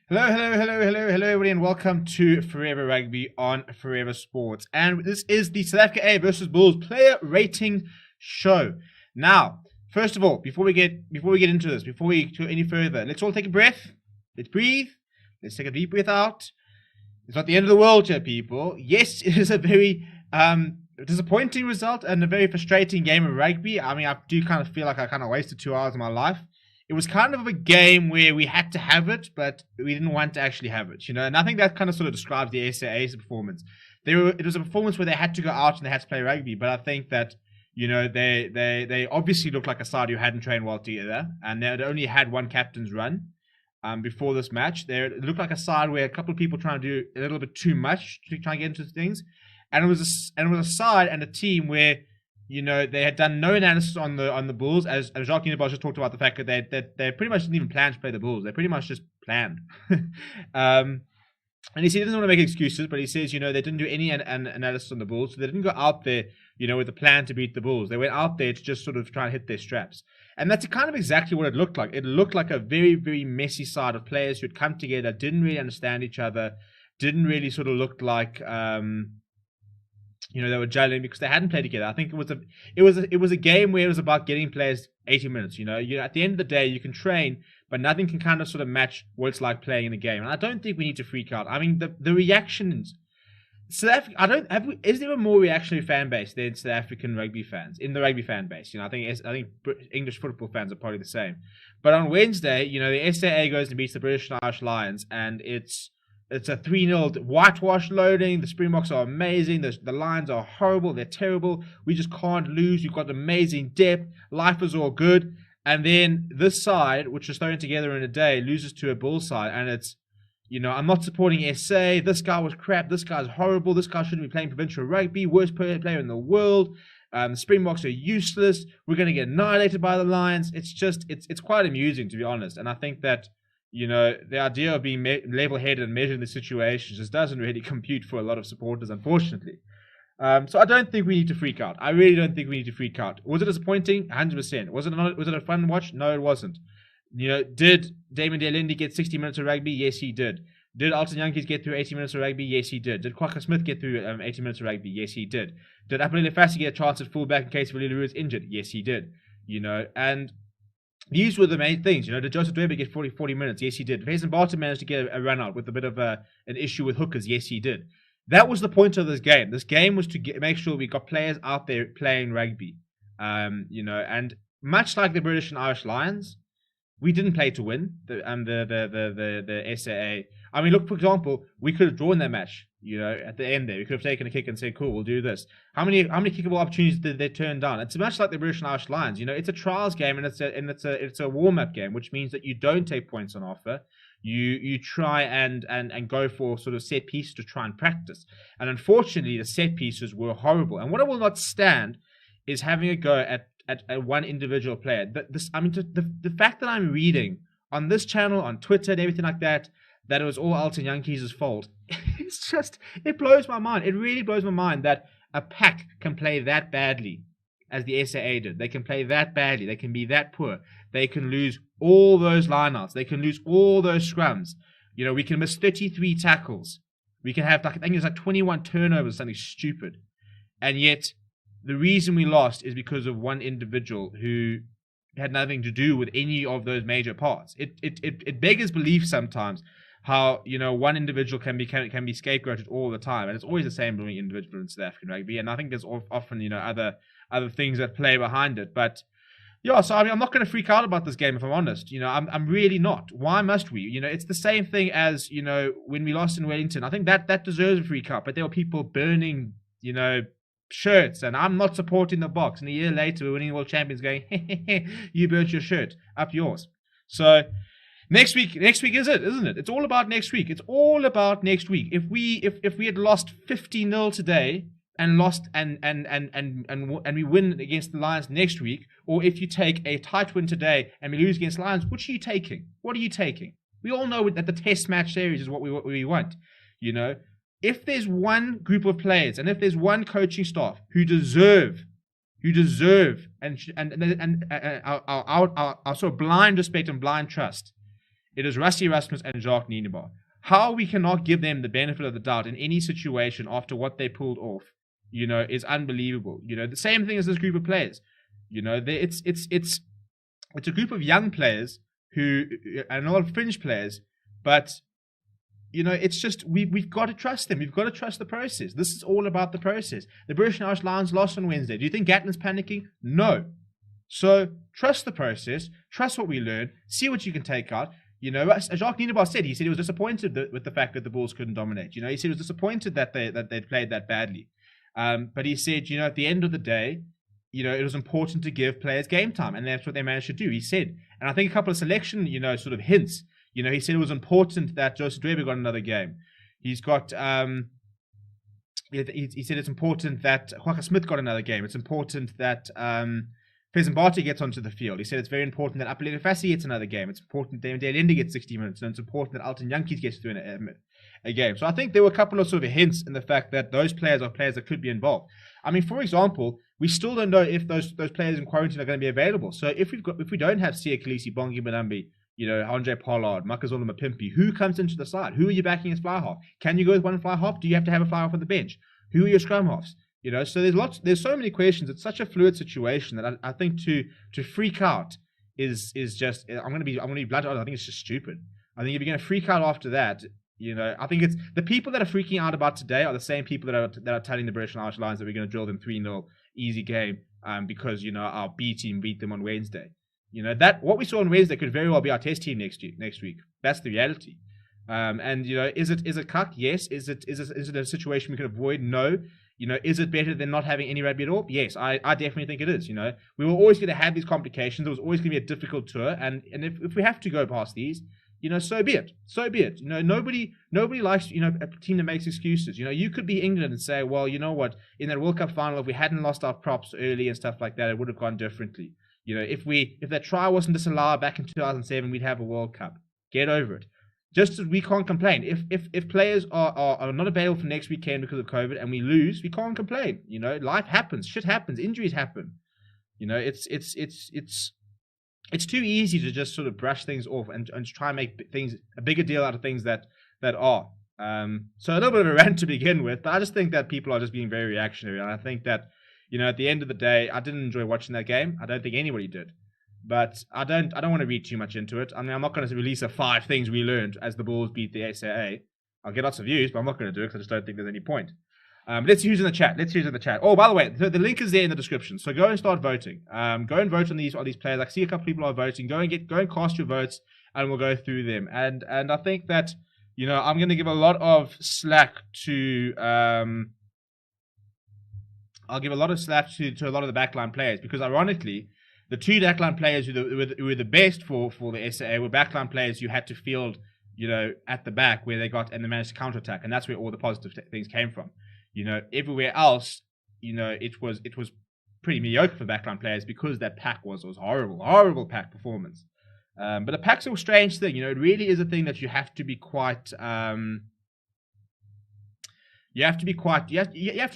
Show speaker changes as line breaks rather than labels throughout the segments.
Hello, everybody, and welcome to Forever Rugby on Forever Sports. And this is the South Africa A versus Bulls player rating show. Now, first of all, before we get into this, before we go any further, let's all take a breath. Let's breathe. Let's take a deep breath out. It's not the end of the world here, people. Yes, it is a very disappointing result and a very frustrating game of rugby. I mean, I do kind of feel like I kind of wasted 2 hours of my life. It was kind of a game where we had to have it, but we didn't want to actually have it, you know. And I think that kind of sort of describes the SAA's performance. It was a performance where they had to go out and they had to play rugby, but I think that, you know, they obviously looked like a side who hadn't trained well together, and they had only had one captain's run before this match. They looked like a side where a couple of people trying to do a little bit too much to try and get into things, and it was a side and a team where, you know, they had done no analysis on the Bulls, as Jacques Unibar just talked about the fact that they pretty much didn't even plan to play the Bulls. They pretty much just planned. And he doesn't want to make excuses, but he says, you know, they didn't do any analysis on the Bulls, so they didn't go out there, you know, with a plan to beat the Bulls. They went out there to just sort of try and hit their straps. And that's kind of exactly what it looked like. It looked like a very, very messy side of players who had come together, didn't really understand each other, didn't really sort of look like you know, they were gelling because they hadn't played together. I think it was a game where it was about getting players 80 minutes. You know, at the end of the day, you can train, but nothing can kind of sort of match what it's like playing in a game. And I don't think we need to freak out. I mean, the reactions. South Africa, is there a more reactionary fan base than South African rugby fans in the rugby fan base? You know, I think English football fans are probably the same. But on Wednesday, you know, the SAA goes and beats the British and Irish Lions, and it's a 3-0 whitewash loading. The Springboks are amazing. The Lions are horrible. They're terrible. We just can't lose. We've got amazing depth. Life is all good. And then this side, which is thrown together in a day, loses to a Bull side. And it's, you know, I'm not supporting SA. This guy was crap. This guy's horrible. This guy shouldn't be playing provincial rugby. Worst player in the world. The Springboks are useless. We're going to get annihilated by the Lions. It's just, it's quite amusing, to be honest. And I think that, you know, the idea of being level-headed and measuring the situation just doesn't really compute for a lot of supporters, unfortunately. So I don't think we need to freak out. I really don't think we need to freak out. Was it disappointing? 100%. Was it a fun watch? No, it wasn't. You know, did Damon Delindi get 60 minutes of rugby? Yes, he did. Did Alton Yankees get through 80 minutes of rugby? Yes, he did. Did Kwaka Smith get through 80 minutes of rugby? Yes, he did. Did Apelele Fassi get a chance at fullback in case Valilu is injured? Yes, he did. You know, and these were the main things. You know, did Joseph Dwebe get 40 minutes? Yes, he did. Did Hazen Barton manage to get a run out with a bit of an issue with hookers? Yes, he did. That was the point of this game. This game was to make sure we got players out there playing rugby. You know, and much like the British and Irish Lions, we didn't play to win. The SAA. I mean, look, for example, we could have drawn that match. You know, at the end there, we could have taken a kick and said, "Cool, we'll do this." How many kickable opportunities did they turn down? It's much like the British and Irish Lions. You know, it's a trials game and it's a warm up game, which means that you don't take points on offer. You try and go for sort of set pieces to try and practice. And unfortunately, the set pieces were horrible. And what I will not stand is having a go at one individual player. The fact that I'm reading on this channel, on Twitter, and everything like that it was all Alton Yankees' fault. It's just, it blows my mind. It really blows my mind that a pack can play that badly as the SAA did. They can play that badly. They can be that poor. They can lose all those lineouts. They can lose all those scrums. You know, we can miss 33 tackles. We can have, I think it's like 21 turnovers, something stupid. And yet, the reason we lost is because of one individual who had nothing to do with any of those major parts. It beggars belief sometimes how, you know, one individual can be scapegoated all the time, and it's always the same individual in South African rugby. And I think there's often, you know, other things that play behind it. But yeah, so I mean, I'm not going to freak out about this game if I'm honest. You know, I'm really not. Why must we? You know, it's the same thing as, you know, when we lost in Wellington. I think that deserves a freak out. But there were people burning, you know, shirts, and I'm not supporting the Boks. And a year later, we're winning world champions, going, you burnt your shirt, up yours. So next week is it, isn't it? It's all about next week. It's all about next week. If we had lost 50-0 today and lost and we win against the Lions next week, or if you take a tight win today and we lose against the Lions, which are you taking? What are you taking? We all know that the test match series is what we want. You know, if there's one group of players and if there's one coaching staff who deserve and our sort of blind respect and blind trust, It is Rusty Erasmus and Jacques Nienaber. How we cannot give them the benefit of the doubt in any situation after what they pulled off, is unbelievable. The same thing as this group of players. It's a group of young players who, and a lot of fringe players, but it's just we've got to trust them. We've got to trust the process. This is all about the process. The British and Irish Lions lost on Wednesday. Do you think Gatland's panicking? No. So trust the process. Trust what we learn. See what you can take out. As Jacques Nienaber said, he said he was disappointed with the fact that the Bulls couldn't dominate. He said he was disappointed that they'd played that badly. But he said, at the end of the day, it was important to give players game time, and that's what they managed to do. He said, and I think a couple of selection, sort of hints. He said it was important that Joseph Dweber got another game. He's got, he said it's important that Kwaka Smith got another game. It's important that Fezembate gets onto the field. He said it's very important that Apelele Fassi gets another game. It's important that Dale Ende gets 60 minutes, and it's important that Alton Yankees gets through a game. So I think there were a couple of sort of hints in the fact that those players are players that could be involved. I mean, for example, we still don't know if those players in quarantine are going to be available. So if we don't have Siya Khaleesi, Bongi Mbambi, Andre Pollard, Makazole Mapimpi, who comes into the side? Who are you backing as fly half? Can you go with one fly half? Do you have to have a fly half on the bench? Who are your scrum halves? So there's so many questions. It's such a fluid situation that I think to freak out is just, I'm gonna be blunt. I think it's just stupid. I think if you're gonna freak out after that, I think it's the people that are freaking out about today are the same people that are telling the British and Irish Lions that we're gonna drill them 3-0 easy game because our B team beat them on Wednesday. That what we saw on Wednesday could very well be our test team next week. That's the reality. Is it cuck? Yes. Is it a situation we can avoid? No. Is it better than not having any rugby at all? Yes, I definitely think it is. We were always going to have these complications. There was always going to be a difficult tour, and if we have to go past these, so be it. So be it. Nobody likes a team that makes excuses. You could be England and say, well, you know what, in that World Cup final, if we hadn't lost our props early and stuff like that, it would have gone differently. If that try wasn't disallowed back in 2007, we'd have a World Cup. Get over it. Just as we can't complain. If players are not available for next weekend because of COVID and we lose, we can't complain. Life happens, shit happens, injuries happen. It's too easy to just sort of brush things off and try and make things a bigger deal out of things that are. So a little bit of a rant to begin with, but I just think that people are just being very reactionary, and I think that at the end of the day, I didn't enjoy watching that game. I don't think anybody did. But I don't want to read too much into it. I mean, I'm not going to release a 5 things we learned as the Bulls beat the SAA. I'll get lots of views, but I'm not going to do it because I just don't think there's any point. Let's use in the chat. Oh, by the way, the link is there in the description. So go and start voting. Go and vote on these players. I see a couple of people are voting. Go and cast your votes, and we'll go through them. And I think that I'm going to give a lot of slack to I'll give a lot of slack to a lot of the backline players, because ironically, the 2 backline players who were the best for the SAA were backline players who had to field, at the back where they managed to counterattack, and that's where all the positive things came from. Everywhere else, it was pretty mediocre for backline players because that pack was horrible pack performance. But the pack's a strange thing. It really is a thing that you have to be quite. You have to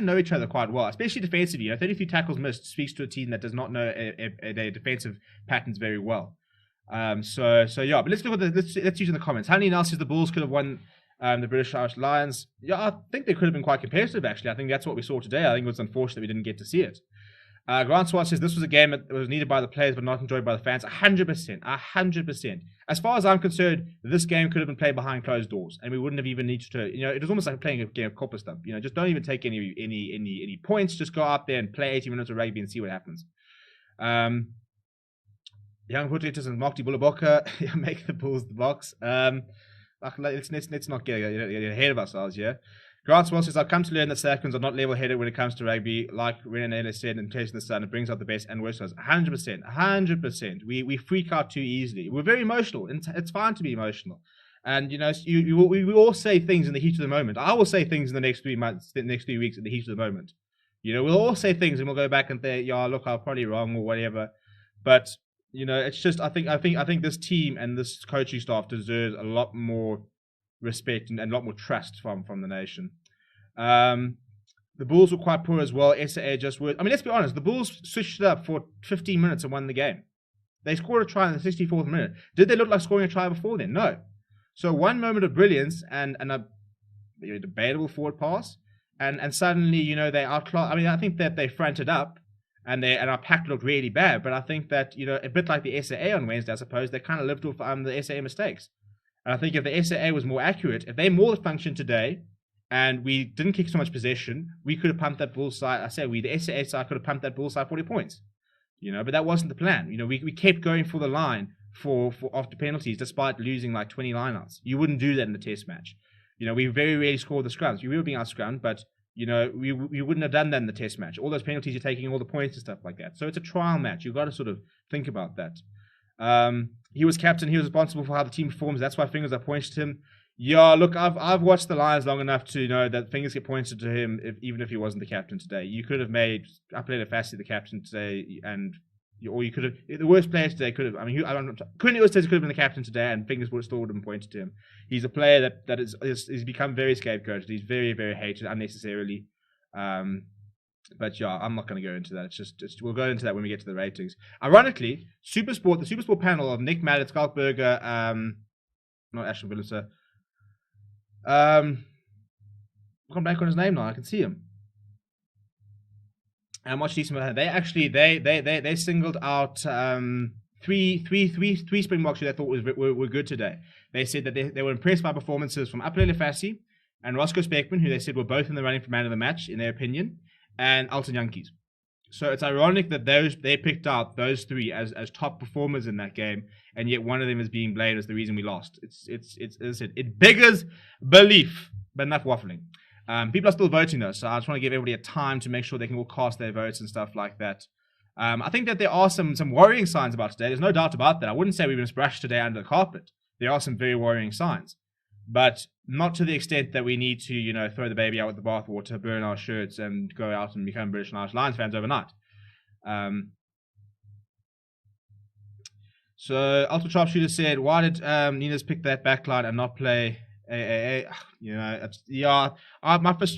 know each other quite well, especially defensively. 33 tackles missed speaks to a team that does not know their defensive patterns very well. So yeah, but let's look at let's use in the comments. Hanley Nell says the Bulls could have won the British Irish Lions. Yeah, I think they could have been quite competitive, actually. I think that's what we saw today. I think it was unfortunate that we didn't get to see it. Grant Swart says this was a game that was needed by the players but not enjoyed by the fans. 100%. As far as I'm concerned, this game could have been played behind closed doors, and we wouldn't have even needed to. It was almost like playing a game of copper stuff. Just don't even take any points. Just go out there and play 80 minutes of rugby and see what happens. Young Putlitus and Mark Bulaboka make the Bulls the box. Let's not get ahead of ourselves, yeah. Grant Swell says, I've come to learn that South Africans are not level-headed when it comes to rugby. Like Renan said, in Chasing the Sun, it brings out the best and worst of us. 100%. We freak out too easily. We're very emotional, and it's fine to be emotional. And, we all say things in the heat of the moment. I will say things in the next 3 months, the next 3 weeks in the heat of the moment. We'll all say things and we'll go back and say, yeah, look, I'm probably wrong or whatever. But, it's just, I think this team and this coaching staff deserves a lot more respect and a lot more trust from the nation. The Bulls were quite poor as well. SAA just were. I mean, let's be honest. The Bulls switched it up for 15 minutes and won the game. They scored a try in the 64th minute. Did they look like scoring a try before then? No. So one moment of brilliance and a debatable forward pass, and suddenly, they outclass. I mean, I think that they fronted up, and our pack looked really bad. But I think that, a bit like the SAA on Wednesday, I suppose, they kind of lived off the SAA mistakes. And I think if the SAA was more accurate, if they more functioned today, and we didn't kick so much possession, we could have pumped that Bulls side. The SAA side could have pumped that Bulls side 40 points. But that wasn't the plan. We kept going for the line for after penalties, despite losing like 20 lineouts. You wouldn't do that in the test match. We very rarely scored the scrums. We were being out-scrummed, but we wouldn't have done that in the test match. All those penalties, you're taking all the points and stuff like that. So it's a trial match. You've got to sort of think about that. He was captain. He was responsible for how the team performs. That's why fingers are pointed to him. Yeah, look, I've watched the Lions long enough to know that fingers get pointed to him even if he wasn't the captain today. You could have made Upland Fassi the captain today, or you could have, the worst player today could have, Cornell Hendricks could have been the captain today, and fingers would have been pointed to him. He's a player that is become very scapegoated. He's very, very hated unnecessarily. But yeah, I'm not going to go into that. It's just we'll go into that when we get to the ratings. Ironically, the Supersport panel of Nick Mallet, Schalk Berger, not Ashton Williser. I'm back on his name now. I can see him. And watch decent. They actually they singled out three Springboks who they thought were good today. They said that they were impressed by performances from Upland Fassi and Roscoe Speckman, who they said were both in the running for man of the match in their opinion, and Alton Yankees. So it's ironic that they picked out those three as top performers in that game, and yet one of them is being blamed as the reason we lost. It's as I said, it beggars belief. But enough waffling. People are still voting though, so I just want to give everybody a time to make sure they can all cast their votes and stuff like that. I think that there are some worrying signs about today. There's no doubt about that. I wouldn't say we've been brushed today under the carpet. There are some very worrying signs, but not to the extent that we need to, throw the baby out with the bathwater, burn our shirts, and go out and become British and Irish Lions fans overnight. So Ultimate Sharpshooter said, why did Ninas pick that backline and not play AAA?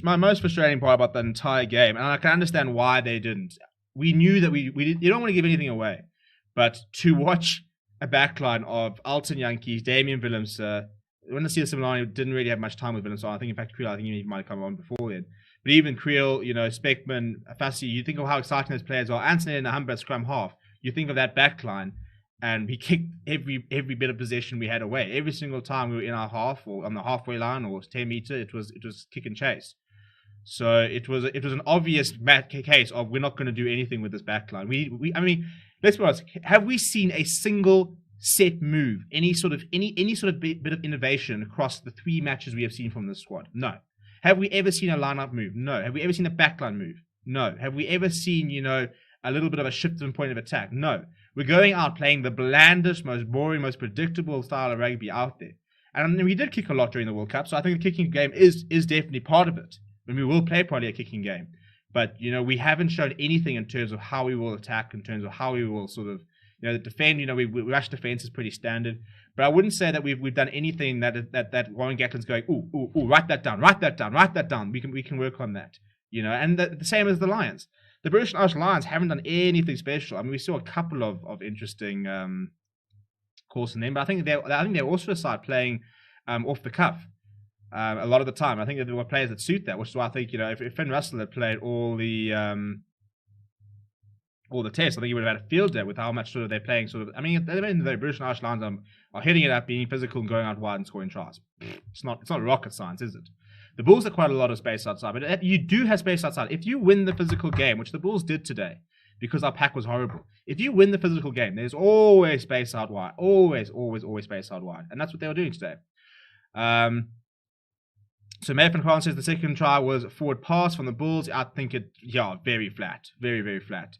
My most frustrating part about the entire game, and I can understand why they didn't. We knew that we you don't want to give anything away, but to watch a backline of Alton Yankees, Damian Willemse, when I see Similani didn't really have much time with Willemse. I think in fact Creel, he might have come on before then. But even Creel, Speckman, Fassi, you think of how exciting those players are. Anthony and Humber at scrum half. You think of that backline, and we kicked every bit of possession we had away. Every single time we were in our half or on the halfway line or 10 meter, it was kick and chase. So it was an obvious case of we're not going to do anything with this backline. I mean, let's be honest. Have we seen a single set move, any sort of bit of innovation across the 3 matches we have seen from this squad? No. Have we ever seen a lineup move? No. Have we ever seen a backline move? No. Have we ever seen a little bit of a shift in point of attack? No. We're going out playing the blandest, most boring, most predictable style of rugby out there. And we did kick a lot during the World Cup, so I think the kicking game is definitely part of it. And we will play probably a kicking game. But, we haven't shown anything in terms of how we will attack, in terms of how we will sort of, defend. We rush defense is pretty standard. But I wouldn't say that we've done anything that Warren Gatlin's going, ooh, write that down. We can work on that. And the same as the Lions. The British and Irish Lions haven't done anything special. I mean, we saw a couple of interesting calls in them, but I think they're also a side playing off the cuff a lot of the time. I think that there were players that suit that, which is why I think if Finn Russell had played all the tests, I think he would have had a field day with how much sort of they're playing. Sort of, I mean, the British and Irish Lions are hitting it up, being physical, and going out wide and scoring tries. It's not rocket science, is it? The Bulls have quite a lot of space outside, but you do have space outside. If you win the physical game, which the Bulls did today, because our pack was horrible, if you win the physical game, there's always space out wide. Always space out wide. And that's what they were doing today. So Mayor van Graan says the second try was a forward pass from the Bulls. I think very flat. Very, very flat.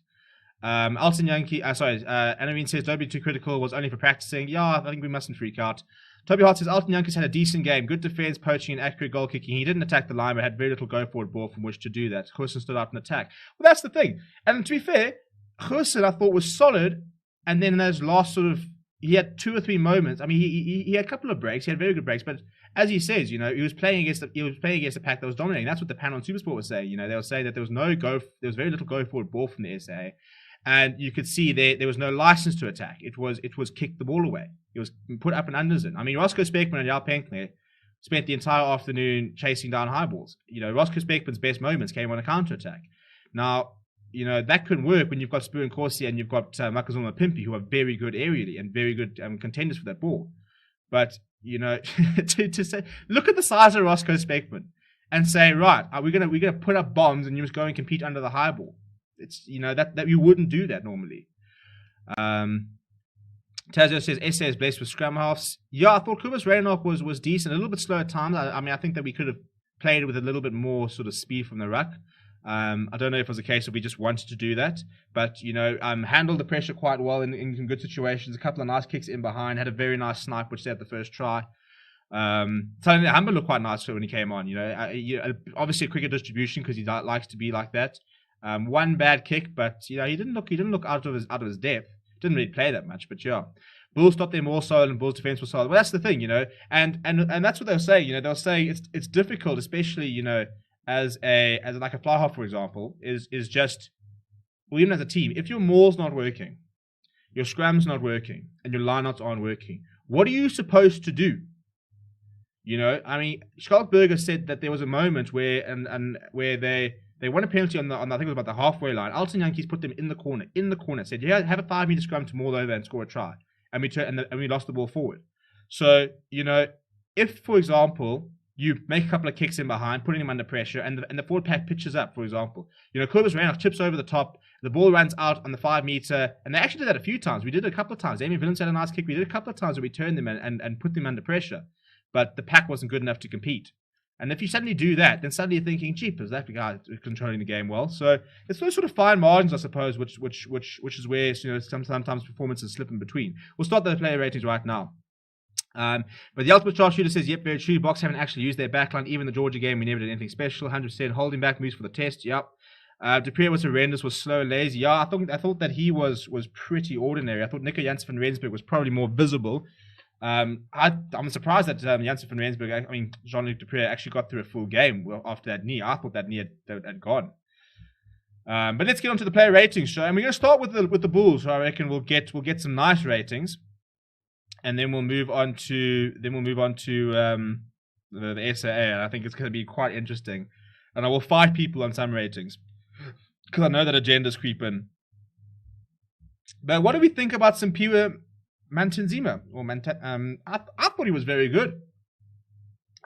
Alton Yankee, Anavine says, don't be too critical, was only for practicing. Yeah, I think we mustn't freak out. Toby Hart says, Alton Yankees had a decent game. Good defense, poaching, and accurate goal kicking. He didn't attack the line, but had very little go-forward ball from which to do that. Carson stood out in attack. Well, that's the thing. And to be fair, Carson, I thought, was solid. And then in those last he had 2 or 3 moments. I mean, he had a couple of breaks. He had very good breaks. But as he says, he was playing against a pack that was dominating. That's what the panel on Supersport was saying. They were saying that there was very little go-forward ball from the SA. And you could see there was no license to attack. It was kick the ball away. It was put up and unders in. I mean, Roscoe Speckman and Jal Penkner spent the entire afternoon chasing down high balls. Roscoe Speckman's best moments came on a counter-attack. Now, that couldn't work when you've got Spoo and Corsi and you've got Makazuma Pimpy, who are very good aerially and very good contenders for that ball. But, to say, look at the size of Roscoe Speckman and say, right, we're gonna put up bombs and you just go and compete under the high ball. It's, that you wouldn't do that normally. Tazio says, SA is blessed with scrum halves. Yeah, I thought Kubas Reinach was decent, a little bit slow at times. I think that we could have played with a little bit more sort of speed from the ruck. I don't know if it was a case of we just wanted to do that, but handled the pressure quite well in some good situations. A couple of nice kicks in behind, had a very nice snipe which set the first try. Suddenly Humber looked quite nice when he came on. Obviously a quicker distribution because he likes to be like that. One bad kick, but he didn't look out of his depth. Didn't really play that much, but yeah. Bulls stopped them more solid and Bulls defense was solid. Well, that's the thing, and that's what they'll say. They'll say it's difficult, especially as like a fly half, for example, is just, well, even as a team, if your maul's not working, your scrum's not working, and your lineouts aren't working, what are you supposed to do? I mean, Berger said that there was a moment where where they won a penalty on I think it was about the halfway line. Alton Yankees put them in the corner, said, yeah, have a 5-meter scrum to maul over and score a try. And we lost the ball forward. So, if, for example, you make a couple of kicks in behind, putting them under pressure, and the forward pack pitches up, for example. Kubas Reinach chips over the top, the ball runs out on the 5-meter, and they actually did that a few times. We did it a couple of times. Amy Villens had a nice kick. We did it a couple of times where we turned them and put them under pressure. But the pack wasn't good enough to compete. And if you suddenly do that, then suddenly you're thinking, jeepers, that guy is controlling the game well. So it's those sort of fine margins, I suppose, which is where sometimes performances slip in between. We'll start the player ratings right now. But the ultimate sharpshooter says, yep, very true. Box haven't actually used their backline. Even the Georgia game, we never did anything special. 100% holding back moves for the test. Yep. Dupree was horrendous, was slow, lazy. Yeah, I thought that he was pretty ordinary. I thought Nico Janssen van Rensburg was probably more visible. I'm surprised that Janssen van Rensburg, Jean-Luc Dupré actually got through a full game after that knee. I thought that knee had gone. But let's get on to the player ratings show, and we're going to start with the Bulls. So I reckon we'll get some nice ratings, and then we'll move on to the SAA. And I think it's going to be quite interesting, and I will fight people on some ratings because I know that agendas creep in. But what do we think about Simpiwe Mantanzima? I thought he was very good.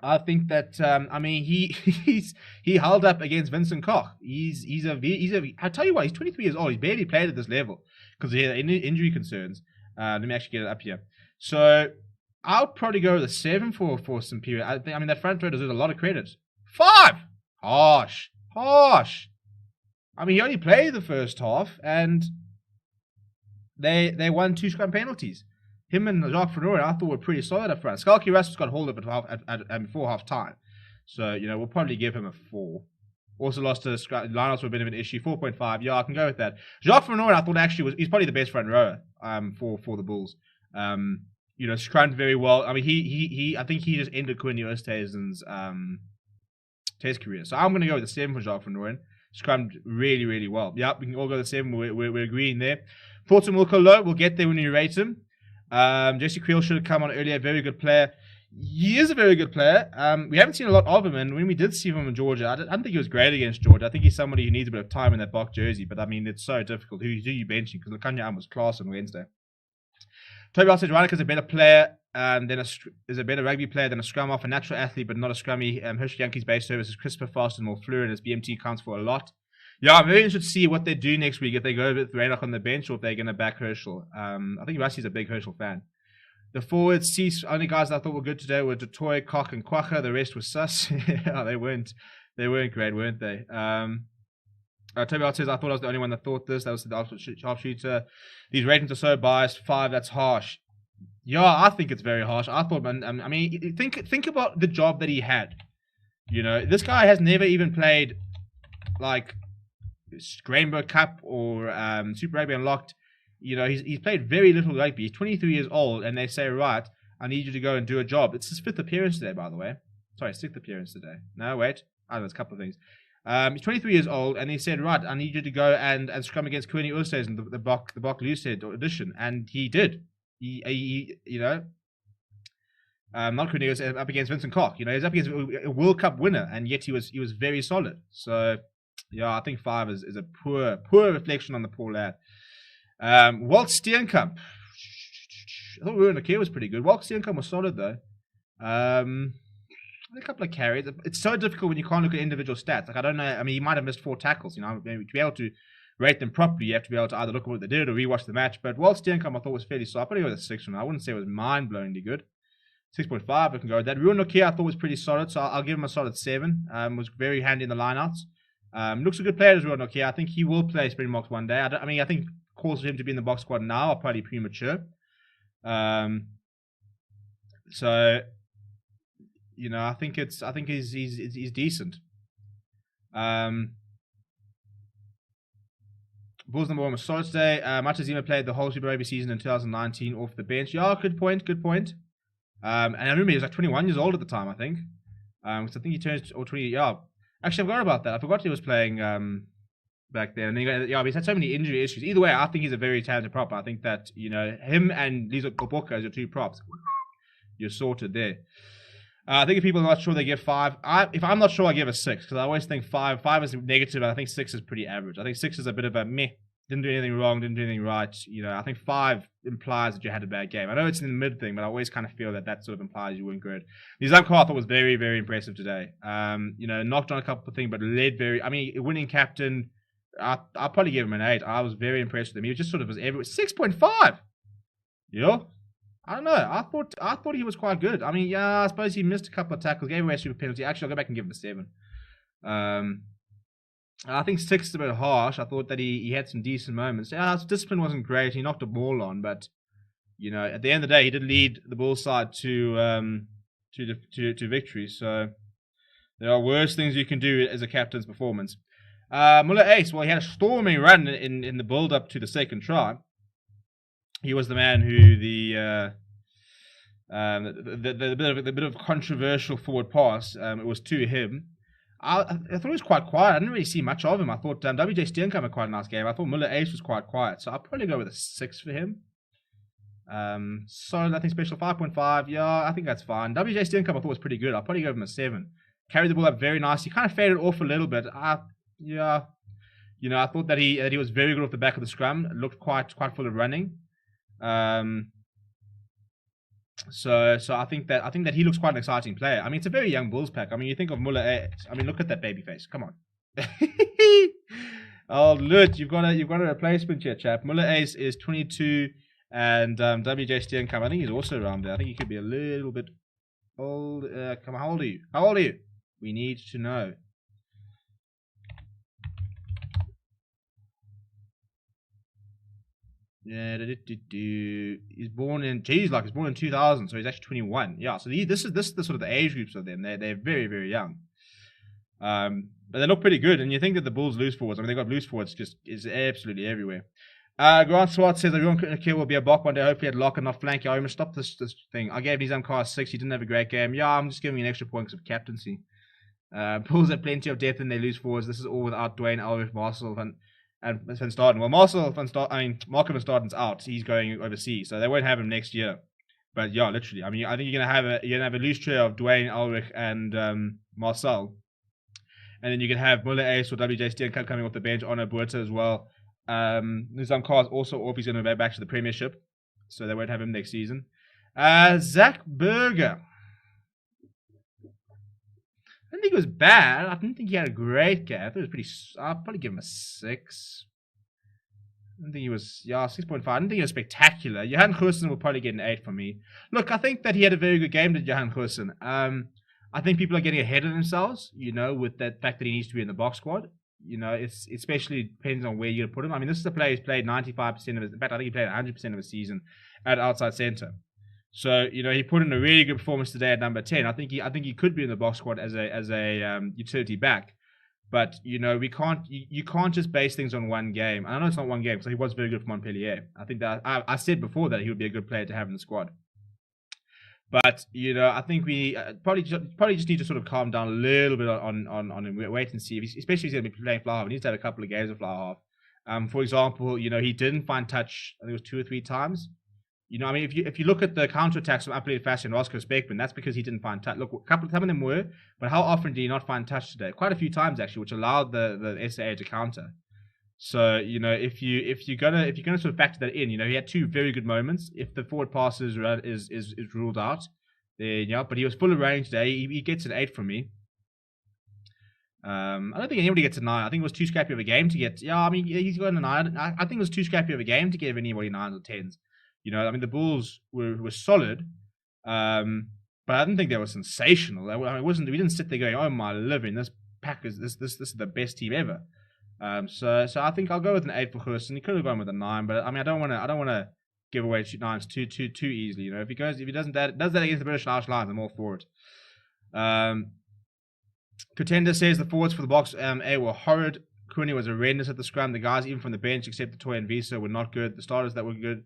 I think that he held up against Vincent Koch. I tell you what, he's 23 years old. He's barely played at this level because he had injury concerns. Let me actually get it up here. So I'll probably go with a 7 for Simpiwe. That front row deserves a lot of credit. 5, harsh. He only played the first half and they won 2 scrum penalties. Him and Jacques Fenora, I thought, were pretty solid up front. Skalki Rasmus got hold of it before half time. So, we'll probably give him a 4. Also lost to lineouts were a bit of an issue. 4.5. Yeah, I can go with that. Jacques Fenora, I thought he's probably the best front rower for the Bulls. Scrummed very well. I think he just ended Quinn Oosthuizen's test career. So I'm going to go with a 7 for Jacques Fenora. Scrummed really, really well. Yeah, we can all go with a 7. We're agreeing there. Thoughts on Wilco Low? We'll get there when we rate him. Jesse Creel should have come on earlier. Very good player. He is a very good player. We haven't seen a lot of him, and when we did see him in Georgia, I don't think he was great against Georgia. I think he's somebody who needs a bit of time in that Bok jersey, but it's so difficult. Who do you benching? Because Lukanya was class on Wednesday. Toby says Reineck is a better player is a better rugby player than a scrum off, a natural athlete, but not a scrummy. Herschel Yankees base service is crisper, faster, and more fluid. His BMT counts for a lot. Yeah, I'm very interested to see what they do next week, if they go with Reineck on the bench or if they're going to back Herschel. I think Rusty's a big Herschel fan. The forwards, Cease, only guys I thought were good today were Dutoy, Koch, and Quacha. The rest was sus. Yeah, they weren't great, weren't they? Toby says, I thought I was the only one that thought this. That was the sharpshooter. These ratings are so biased. 5, that's harsh. Yeah, I think it's very harsh. I thought, think about the job that he had. This guy has never even played, like, Rainbow Cup or Super Rugby Unlocked. He's played very little rugby. He's 23 years old, and they say, right, I need you to go and do a job. It's his 5th appearance today, by the way. Sorry, 6th appearance today. No, wait. There's a couple of things. He's 23 years old, and he said, right, I need you to go and scrum against Cornell Hendricks in the Bach Loosehead audition, and he did. He not Cornell, was up against Vincent Koch. He's up against a World Cup winner, and yet he was very solid. So, yeah, I think 5 is a poor reflection on the poor lad. Walt Steenkamp. I thought Ruben Akir was pretty good. Walt Steenkamp was solid though. A couple of carries. It's so difficult when you can't look at individual stats. Like, I don't know. I mean, he might have missed 4 tackles. Maybe to be able to rate them properly, you have to be able to either look at what they did or rewatch the match. But Walt Steenkamp I thought was fairly solid. I put him with a 6 from. I wouldn't say it was mind-blowingly good. 6.5, I can go with that. Ruben Akir I thought was pretty solid, so I'll give him a solid 7. Was very handy in the lineouts. Looks a good player as Ruben Akir. I think he will play Springboks one day. I think calls for him to be in the box squad now are probably premature. So, I think he's decent. Bulls number 1 was solid today. Matazima played the whole Super Rugby season in 2019 off the bench. Yeah, good point. And I remember he was like 21 years old at the time, I think. Because I think he turned 20. Yeah, actually, I forgot about that. I forgot he was playing back then. And he's had so many injury issues. Either way, I think he's a very talented prop. I think that him and Lizo Koboka as your 2 props, you're sorted there. I think if people are not sure, they give 5. If I'm not sure, I give a 6 because I always think 5 is negative, and I think 6 is pretty average. I think 6 is a bit of a meh. Didn't do anything wrong, didn't do anything right. I think 5 implies that you had a bad game. I know it's in the mid thing, but I always kind of feel that sort of implies you weren't good. Nizam Khan I thought was very, very impressive today. Knocked on a couple of things, but led very. I mean, winning captain. I'll probably give him an 8. I was very impressed with him. He just sort of was everywhere. 6.5. Yeah. I don't know. I thought he was quite good. I mean, yeah, I suppose he missed a couple of tackles, gave away a super penalty. Actually, I'll go back and give him a 7. I think 6 is a bit harsh. I thought that he had some decent moments. Yeah, his discipline wasn't great. He knocked a ball on, but at the end of the day, he did lead the Bulls side to victory. So there are worse things you can do as a captain's performance. Muller Ace, well, he had a storming run in the build up to the second try. He was the man who the bit of controversial forward pass. It was to him. I thought he was quite quiet. I didn't really see much of him. I thought WJ Steenkamp had quite a nice game. I thought Muller Ace was quite quiet, so I'll probably go with a 6 for him. So nothing special. 5.5. Yeah, I think that's fine. WJ Steenkamp I thought was pretty good. I'll probably give him a 7. Carried the ball up very nicely. Kind of faded off a little bit. I thought that he was very good off the back of the scrum. Looked quite full of running. So I think that he looks quite an exciting player. I mean, it's a very young Bulls pack. I mean, you think of Muller Ace. I mean, look at that baby face. Come on. Oh, look, you've got a replacement here, chap. Muller Ace is 22, and WJ Steenkamp, I think he's also around there. I think he could be a little bit old. Come on, how old are you? How old are you? We need to know. Yeah, he's born in 2000, so he's actually 21. Yeah, so this is the sort of the age groups of them. They're very, very young. But they look pretty good, and you think that the Bulls loose forwards. I mean, they got loose forwards is absolutely everywhere. Grant Swart says that Johan Carson will be a block one day. Hopefully at lock and not flank. I'm gonna stop this thing. I gave Nizam Carson 6. He didn't have a great game. Yeah, I'm just giving an extra point because of captaincy. Bulls have plenty of depth in their loose forwards. This is all without Dwayne Ulrich, Marcel and Van Staden. Well, Marcel Van Staden, Marco Van Staden's out. He's going overseas, so they won't have him next year. But yeah, literally, I mean, I think you're gonna have a loose trio of Dwayne Ulrich and Marcel, and then you can have Muller Ace or WJ Steenkamp coming off the bench on Alberta as well. Nizam Carson also off. He's going to go back to the Premiership, so they won't have him next season. Zach Berger. I didn't think it was bad. I didn't think he had a great game. I thought it was pretty. I'll probably give him a 6. I didn't think he was. Yeah, 6.5. I didn't think he was spectacular. Johan Carson will probably get an 8 from me. Look, I think that he had a very good game, did Johan Carson. I think people are getting ahead of themselves, with that fact that he needs to be in the box squad. It's especially depends on where you're going to put him. I mean, this is a player who's played 95% of his. In fact, I think he played 100% of his season at outside centre. So he put in a really good performance today at number 10. I think he could be in the box squad as a utility back. But we can't. You can't just base things on one game. And I know it's not one game, so he was very good for Montpellier. I think that I said before that he would be a good player to have in the squad. But I think we probably just need to sort of calm down a little bit on him. Wait and see. Especially if he's going to be playing fly half. He needs to have a couple of games of fly half. For example, he didn't find touch. I think it was 2 or 3 times. I mean, if you look at the counter attacks from Uplead Fashion and Roscoe Speckman, that's because he didn't find touch. Look, some of them were, but how often did he not find touch today? Quite a few times actually, which allowed the SAA to counter. So if you're gonna sort of factor that in, he had 2 very good moments. If the forward pass is ruled out, then but he was full of range today. He gets an 8 from me. I don't think anybody gets a 9. I think it was too scrappy of a game to get. Yeah, I mean he's got a 9. I think it was too scrappy of a game to give anybody 9s or 10s. I mean the Bulls were solid, but I didn't think they were sensational. I mean, we didn't sit there going, oh my living, this pack is this is the best team ever. So I think I'll go with an 8 for Carson. He could have gone with a 9, but I mean I don't want to give away 9s too easily. If he does that against the British Irish Lions, I'm all for it. Contender says the forwards for the box A were horrid. Cooney was horrendous at the scrum. The guys even from the bench except the Toy and Visa were not good. The starters that were good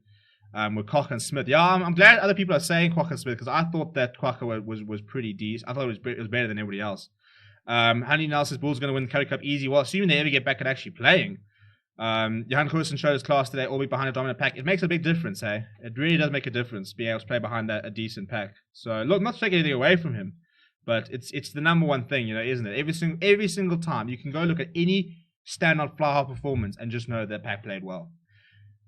were Kwak and Smith. Yeah, I'm glad other people are saying Kwak and Smith because I thought that Kwak was pretty decent. I thought it was better than everybody else. Handy Nelson's Bulls going to win the Currie Cup easy. Well, assuming they ever get back and actually playing. Johan Carson showed his class today, albeit behind a dominant pack. It makes a big difference, hey? It really does make a difference being able to play behind a decent pack. So, look, not to take anything away from him, but it's the number one thing, isn't it? Every single time you can go look at any standout fly half performance and just know that pack played well.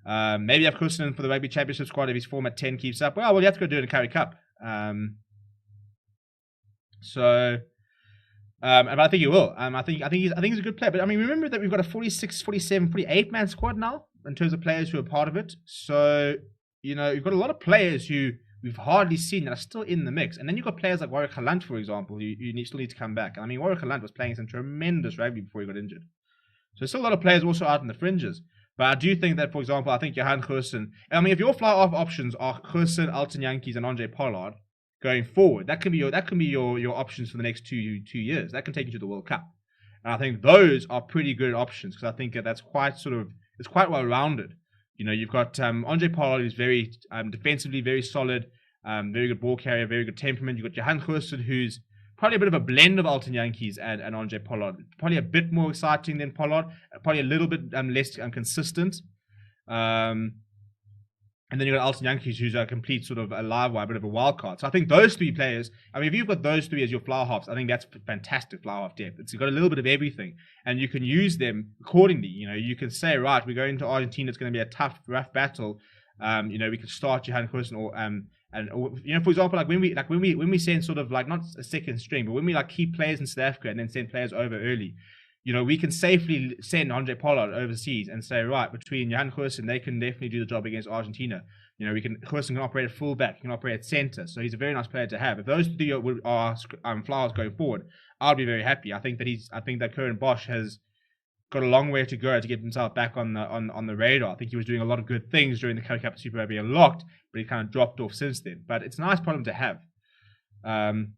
Maybe have Carson for the Rugby Championship squad if his form at 10 keeps up. Well, you have to go do it in Currie Cup. But I think he will. I think he's a good player. But I mean, remember that we've got a 46, 47, 48-man squad now in terms of players who are part of it. So you've got a lot of players who we've hardly seen that are still in the mix. And then you've got players like Warwick Halant, for example, who still need to come back. I mean, Warwick Halant was playing some tremendous rugby before he got injured. So there's still a lot of players also out in the fringes. But I do think that, for example, I think Johan Carson. I mean, if your fly-off options are Carson, Alton Yankees, and Andre Pollard going forward, that can be your options for the next two years. That can take you to the World Cup, and I think those are pretty good options because I think that's it's quite well rounded. You've got Andre Pollard, who's very defensively very solid, very good ball carrier, very good temperament. You've got Johan Carson, who's probably a bit of a blend of Alton Yankees and Andre Pollard. Probably a bit more exciting than Pollard. Probably a little bit less consistent. And then you've got Alton Yankees, who's a complete sort of a live wire, a bit of a wild card. So I think those 3 players, I mean, if you've got those 3 as your flower halves, I think that's fantastic flower half depth. It's got a little bit of everything. And you can use them accordingly. You can say, right, we're going to Argentina, it's going to be a tough, rough battle. We can start Johan Carson or for example, like when we send sort of like not a second string, but when we like keep players in South Africa and then send players over early, we can safely send Andre Pollard overseas and say, right, between Johan Carson, they can definitely do the job against Argentina. Carson can operate at fullback, he can operate at center, so he's a very nice player to have. If those 3 are flowers going forward, I'll be very happy. I think that Curran Bosch has got a long way to go to get himself back on the radar. I think he was doing a lot of good things during the Currie Cup Super Rugby Unlocked, but he kind of dropped off since then. But it's a nice problem to have. And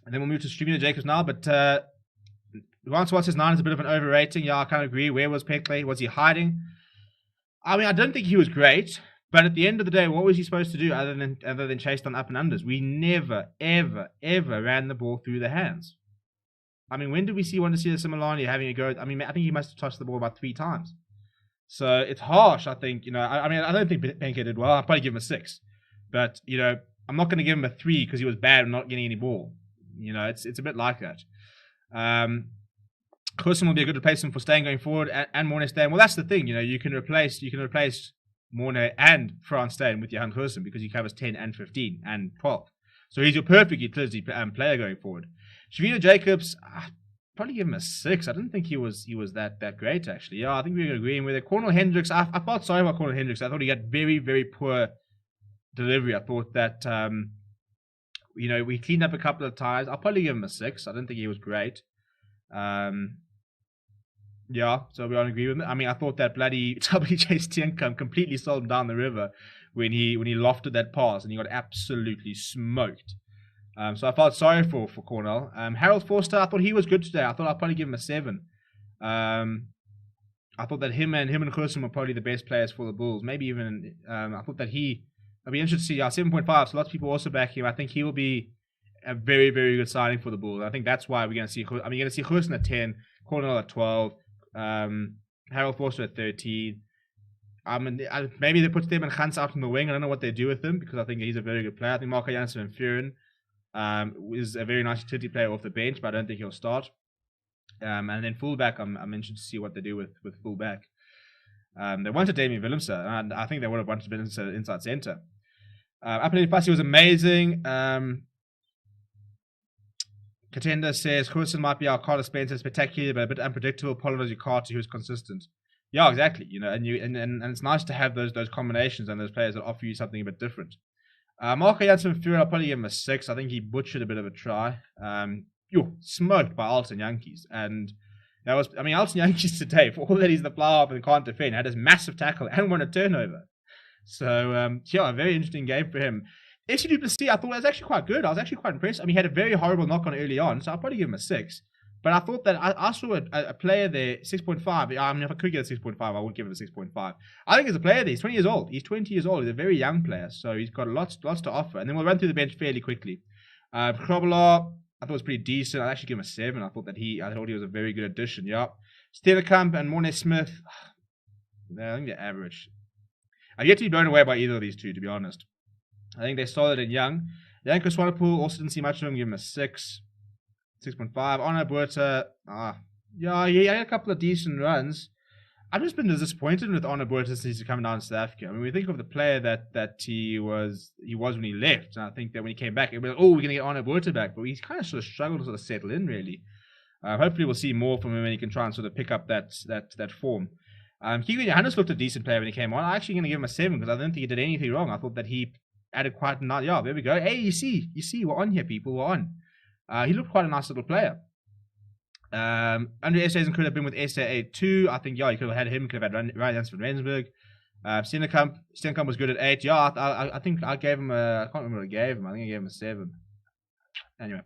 then we'll move to Streaming Jacobs now, but Juan Swat says 9 is a bit of an overrating. Yeah, I kind of agree. Where was Peckley? Was he hiding? I mean, I don't think he was great, but at the end of the day, what was he supposed to do other than chase down up and unders? We never, ever, ever ran the ball through the hands. I mean, when did we see Wandisile Simelane having a go? I mean, I think he must have touched the ball about 3 times. So it's harsh, I think. I mean, I don't think Berger did well. I'll probably give him a 6. But, I'm not going to give him a 3 because he was bad and not getting any ball. It's a bit like that. Carson will be a good replacement for Steyn going forward and Morne Steyn. Well, that's the thing. You can replace Morne and Frans Steyn with Johan Carson because he covers 10 and 15 and 12. So he's your perfect utility player going forward. Shavino Jacobs, probably give him a 6. I didn't think he was that great, actually. Yeah, I think we were agreeing with it. Cornell Hendricks, I felt sorry about Cornell Hendricks. I thought he had very, very poor delivery. I thought that, we cleaned up a couple of ties. I'll probably give him a 6. I don't think he was great. Yeah, so we all agree with it. I mean, I thought that bloody WJ Steenkamp completely sold him down the river when he lofted that pass and he got absolutely smoked. So I felt sorry for Cornell. Harold Forster, I thought he was good today. I thought I'd probably give him a 7. I thought that him and Carson were probably the best players for the Bulls. Maybe even I thought that he I'll be interested to see. 7.5. So lots of people also back him. I think he will be a very, very good signing for the Bulls. I think that's why we're going to see. You're going to see Carson at 10, Cornell at 12, Harold Forster at 13. Maybe they put Steven Gans out on the wing. I don't know what they do with him because I think he's a very good player. I think Marco Jansen and Furen is a very nice utility player off the bench, but I don't think he'll start. And then fullback, I'm interested to see what they do with fullback. They wanted Damien Willemse, and I think they would have wanted Willemse inside centre. Apelin Fassi was amazing. Contender says Carson might be our Carlos Spencer, spectacular but a bit unpredictable. Apollos Carter, who's consistent. Yeah, exactly. And it's nice to have those combinations and those players that offer you something a bit different. Marco Jansen and Furen, I'll probably give him a 6. I think he butchered a bit of a try. Smoked by Alton Yankees, and that was, Alton Yankees today, for all that he's the flower up and can't defend, had his massive tackle and won a turnover. So, a very interesting game for him. FC Du Plessis, I thought was actually quite good. I was actually quite impressed. He had a very horrible knock on early on, so I'll probably give him a 6. But I thought that I saw a player there, 6.5. If I could get a 6.5, I would give him a 6.5. I think as a player there, he's 20 years old. He's 20 years old. He's a very young player, so he's got lots to offer. And then we'll run through the bench fairly quickly. Krobler, I thought was pretty decent. I'd actually give him a 7. I thought he was a very good addition. Yeah. Stellenkamp and Morne Smith, I think they're average. I've yet to be blown away by either of these two, to be honest. I think they're solid and young. Janko Swanepoel, also didn't see much of him. Give him a 6. 6.5. Arno Buerta, he had a couple of decent runs. I've just been disappointed with Arno Buerta since he's come down to South Africa. We think of the player that he was when he left, and I think that when he came back, it was like, we're going to get Arno Buerta back, but he's kind of sort of struggled to sort of settle in, really. Hopefully we'll see more from him when he can try and sort of pick up that form. Kiwi Johannes looked a decent player when he came on. I'm actually going to give him a 7 because I don't think he did anything wrong. I thought that he added quite a nice, there we go. Hey, you see, we're on here, people, we're on. He looked quite a nice little player. Andre Essays could have been with SA 2. I think, you could have had him, could have had Ryan Jansen from Rensburg. Stenkamp was good at 8. I think I gave him I can't remember what I gave him. I think I gave him a 7. Anyway.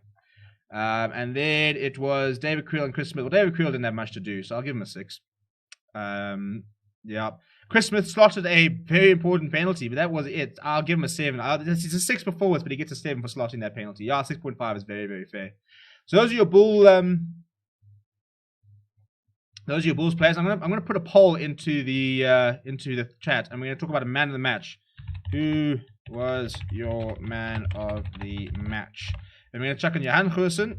And then it was David Creel and Chris Smith. Well, David Creel didn't have much to do, so I'll give him a 6. Chris Smith slotted a very important penalty, but that was it. I'll give him a 7. It's a 6 performance, but he gets a 7 for slotting that penalty. 6.5 is very, very fair. So those are your Bulls players. I'm gonna put a poll into the chat, and we're gonna talk about a man of the match. Who was your man of the match? And we're gonna chuck in Johan Carson.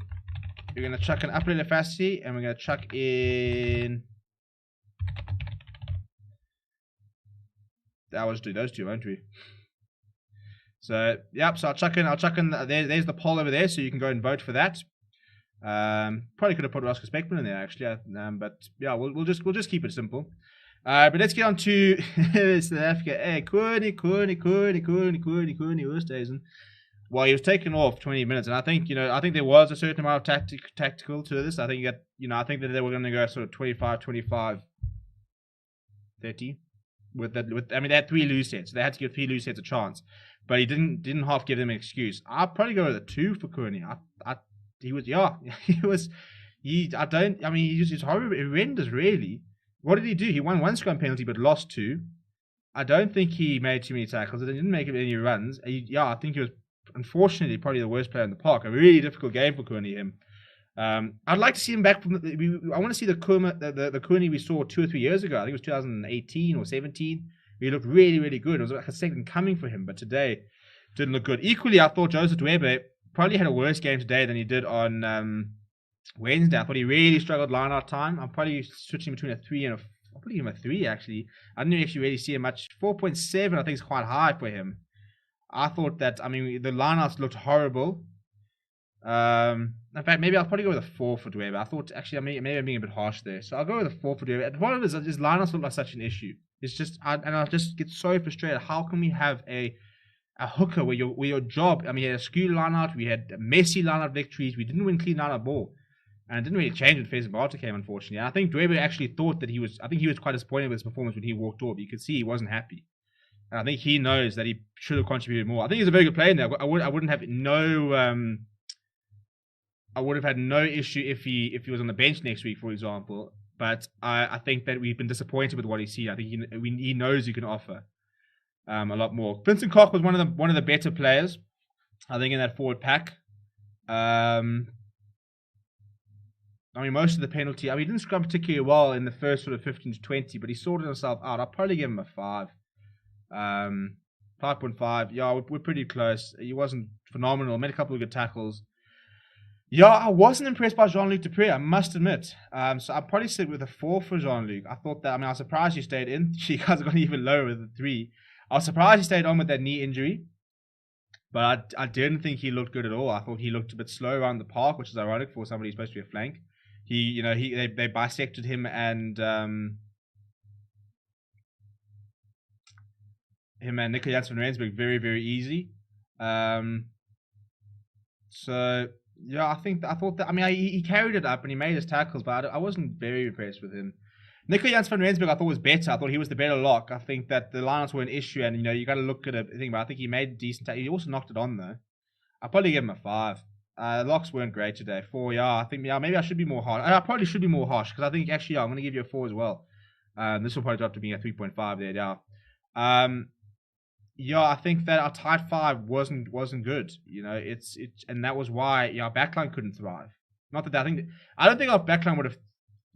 We're gonna chuck in Apelin Fassi, and we're gonna chuck in. I will just do those two, won't we? So, so I'll chuck in, there's the poll over there, so you can go and vote for that. Probably could have put Oscar Speckman in there, actually, but yeah, we'll just keep it simple. But let's get on to South Africa. Hey, Koenie, Oosthuizen. Well, he was taken off 20 minutes, and I think there was a certain amount of tactical to this. I think that they were going to go sort of 25, 30. They had 3 loose sets. So they had to give 3 loose sets a chance, but he didn't half give them an excuse. I'll probably go with a 2 for Koenie. He was horrendous, really. What did he do? He won 1 scrum penalty, but lost 2. I don't think he made too many tackles. He didn't make any runs. I think he was, unfortunately, probably the worst player in the park. A really difficult game for Koenie. I'd like to see him back from. I want to see the Koenie we saw 2 or 3 years ago. I think it was 2018 or 17. He looked really, really good. It was like a second coming for him, but today didn't look good. Equally, I thought Joseph Dwebe probably had a worse game today than he did on Wednesday. I thought he really struggled line out time. I'm probably switching between a 3 and I'll put him a 3 actually. I didn't actually really see him much. 4.7 I think is quite high for him. I thought that the lineouts looked horrible. In fact, maybe I'll probably go with a 4 for Dwebe. I thought actually maybe I'm being a bit harsh there, so I'll go with a 4 for Dwebe. The problem is his lineouts look like such an issue. It's just I'll just get so frustrated. How can we have a hooker where your job? He had a screw lineout, we had messy lineout victories, we didn't win clean lineout ball, and it didn't really change when Faison Barter came, unfortunately. And I think Dwebe actually thought that he was quite disappointed with his performance when he walked off. You could see he wasn't happy. And I think he knows that he should have contributed more. I think he's a very good player now. I wouldn't have had no issue if he was on the bench next week, for example. But I think that we've been disappointed with what he's seen. I think he knows he can offer. a lot more. Vincent Koch was one of the better players, I think, in that forward pack. I mean, most of the penalty. I mean, he didn't scrum particularly well in the first sort of 15 to 20, but he sorted himself out. I'll probably give him a 5. 5.5. Yeah, we're pretty close. He wasn't phenomenal. Made a couple of good tackles. Yeah, I wasn't impressed by Jean-Luc Dupré, I must admit. So I'd probably sit with a 4 for Jean-Luc. I thought that, I was surprised he stayed in. You guys have gone even lower with a 3. I was surprised he stayed on with that knee injury. But I didn't think he looked good at all. I thought he looked a bit slow around the park, which is ironic for somebody who's supposed to be a flank. They bisected him and Nico Jansen van Rensburg very, very easy. So yeah, I thought that. I mean, he carried it up and he made his tackles, but I wasn't very impressed with him. Nico Jansen van Rensburg I thought was better. I thought he was the better lock. I think that the lineouts were an issue, and you got to look at a thing. But I think he made a decent. He also knocked it on though. I'll probably give him a 5. Locks weren't great today. 4, yeah. I think maybe I should be more harsh. I probably should be more harsh because I think actually I'm going to give you a 4 as well. This will probably drop to being a 3.5 there. Yeah. Yeah, I think that our tight 5 wasn't good. And that was why our backline couldn't thrive. Not that I don't think our backline would have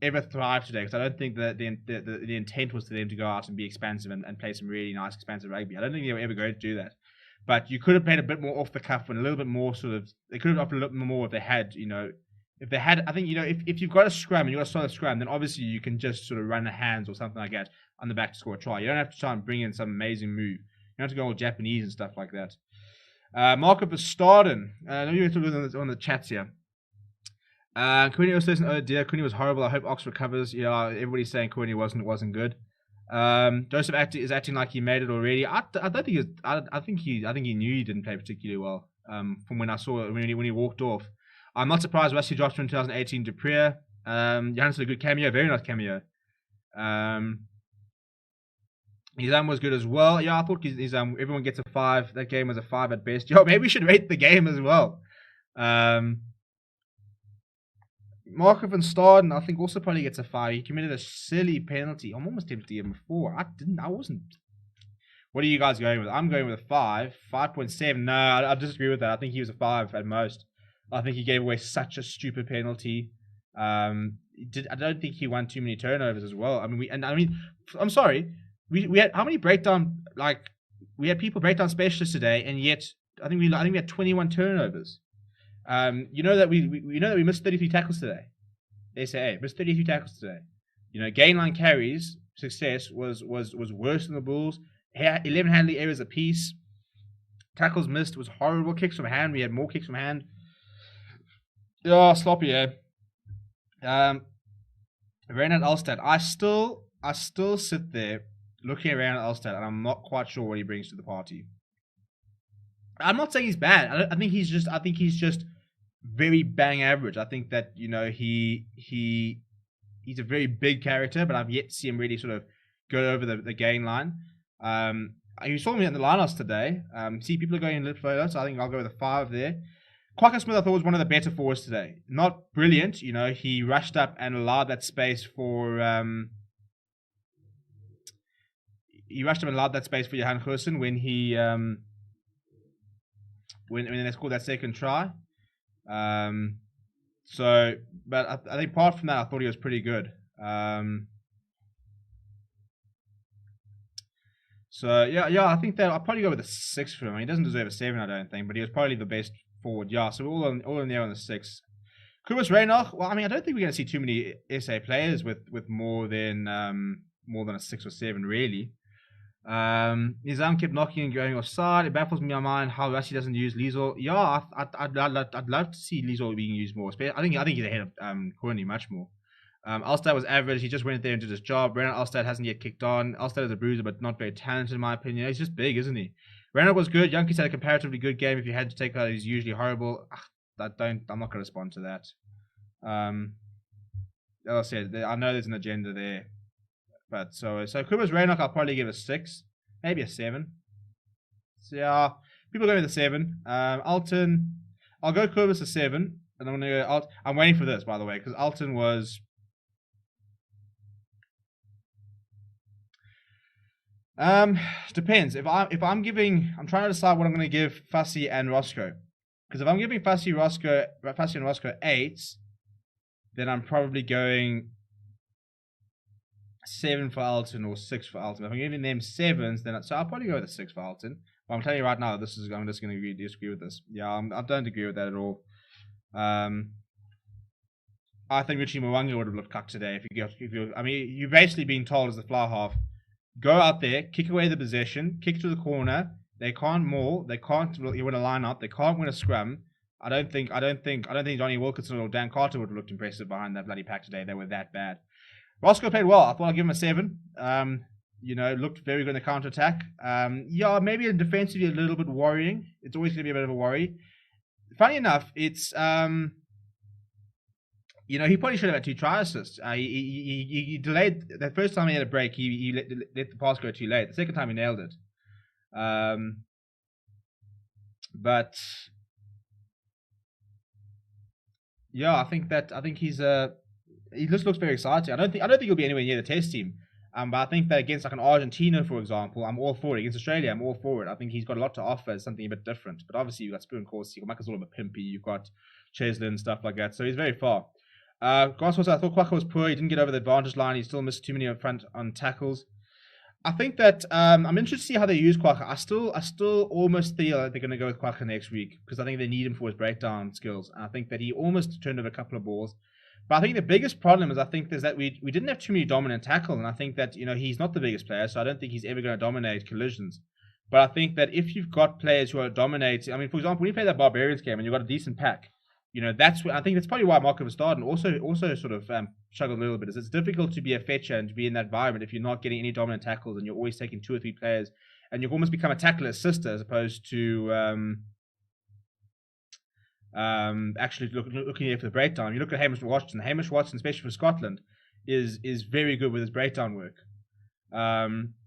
ever thrived today because I don't think that the intent was for them to go out and be expansive and play some really nice expansive rugby. I don't think they were ever going to do that. But you could have played a bit more off the cuff and a little bit more sort of. They could have offered a little bit more if they had. If they had, I think if you've got a scrum and you've got a solid scrum, then obviously you can just sort of run the hands or something like that on the back to score a try. You don't have to try and bring in some amazing move. You don't have to go all Japanese and stuff like that. Marco Verstappen. Let me talk on the chats here. Queenie also says, "Oh dear, Queenie was horrible. I hope Ox recovers." Yeah, everybody's saying Queenie wasn't good. Joseph is acting like he made it already. I don't think I think he knew he didn't play particularly well. From when I saw it when he walked off. I'm not surprised Wesley dropped from 2018 to Priya. Johannes did a good cameo, very nice cameo. Nizam was good as well. Yeah, I thought Nizam, everyone gets a 5. That game was a 5 at best. Yo, maybe we should rate the game as well. Marco van Staden, I think, also probably gets a 5. He committed a silly penalty. I'm almost tempted to give him a 4. I wasn't. What are you guys going with? I'm going with a 5. 5.7. No, I disagree with that. I think he was a 5 at most. I think he gave away such a stupid penalty. I don't think he won too many turnovers as well. I mean, I'm sorry. We had how many breakdown, we had people breakdown specialists today, and yet I think we had 21 turnovers. You know that we missed 33 tackles today. They say, hey, missed 33 tackles today. Gain line carries success was worse than the Bulls. 11 handling errors apiece. Tackles missed was horrible. Kicks from hand, we had more kicks from hand. Yeah, sloppy, eh? Reynard Ulstad. I still sit there looking around at Ulstad, and I'm not quite sure what he brings to the party. I'm not saying he's bad. I think he's just very bang average. I think that he's a very big character, but I've yet to see him really sort of go over the gain line. You saw me in the lineouts today. See, people are going a little further, so I think I'll go with a 5 there. Quacker Smith, I thought, was one of the better forwards today. Not brilliant, he rushed up and allowed that space for Johan Carson when he when they scored that second try. But I think apart from that, I thought he was pretty good. I think that I'll probably go with a 6 for him. He doesn't deserve a 7, I don't think, but he was probably the best forward. Yeah, so we're all in there on the 6. Kubus Reinach. Well, I don't think we're going to see too many SA players with more than a 6 or 7, really. Nizam kept knocking and going offside. It baffles me in my mind how Rassi doesn't use Liesel. Yeah, I'd love to see Liesel being used more. I think he's ahead of Courtney much more. Ulstad was average. He just went there and did his job. Brennan Ulstad hasn't yet kicked on. Ulstad is a bruiser, but not very talented in my opinion. He's just big, isn't he? Brennan was good. Yankees had a comparatively good game. If you had to take out, he's usually horrible. I'm not going to respond to that. As I said, I know there's an agenda there. But so Kubas Reinach, I'll probably give a 6, maybe a 7. So yeah, people go with a 7. Alton, I'll go Kubas a 7, and I'm gonna go. I'm waiting for this, by the way, because Alton was. Depends. If I'm trying to decide what I'm going to give Fussy and Roscoe. Because if I'm giving Fussy and Roscoe 8s, then I'm probably going 7 for Alton or 6 for Alton. If I'm giving them 7s, then so I'll probably go with a 6 for Alton. But I'm telling you right now, I'm just going to disagree with this. Yeah, I don't agree with that at all. I think Richie Mwanga would have looked cucked today. I mean, you're basically being told as the fly half, go out there, kick away the possession, kick to the corner. They can't maul. They can't win a line-up. They can't win a scrum. I don't think Johnny Wilkinson or Dan Carter would have looked impressive behind that bloody pack today. They were that bad. Roscoe played well. I thought I'd give him a 7. Looked very good in the counter-attack. Yeah, maybe defensively a little bit worrying. It's always going to be a bit of a worry. Funny enough, it's he probably should have had 2 try assists. He delayed the first time he had a break. He let the pass go too late. The second time he nailed it. But yeah, I think he just looks very exciting. I don't think he'll be anywhere near the test team. But I think that against like an Argentina, for example, I'm all for it. Against Australia, I'm all for it. I think he's got a lot to offer, something a bit different. But obviously, you've got Spoon Corsi, you've got Michael Zulma Pimpy, you've got Cheslin and stuff like that. So he's very far. Grasshoppers, I thought Quacker was poor. He didn't get over the advantage line. He still missed too many up front on tackles. I think that I'm interested to see how they use Quacker. I still almost feel that they're going to go with Quacker next week because I think they need him for his breakdown skills. And I think that he almost turned over a couple of balls. But I think the biggest problem is that we didn't have too many dominant tackles, and I think that he's not the biggest player, so I don't think he's ever going to dominate collisions. But I think that if you've got players who are dominating, I mean, for example, when you play that Barbarians game and you've got a decent pack, I think that's probably why Marco Verstappen also sort of struggled a little bit. Is it's difficult to be a fetcher and to be in that environment if you're not getting any dominant tackles and you're always taking 2 or 3 players, and you've almost become a tackler assister as opposed to actually looking here for the breakdown. You look at Hamish Watson. Hamish Watson, especially for Scotland, is very good with his breakdown work.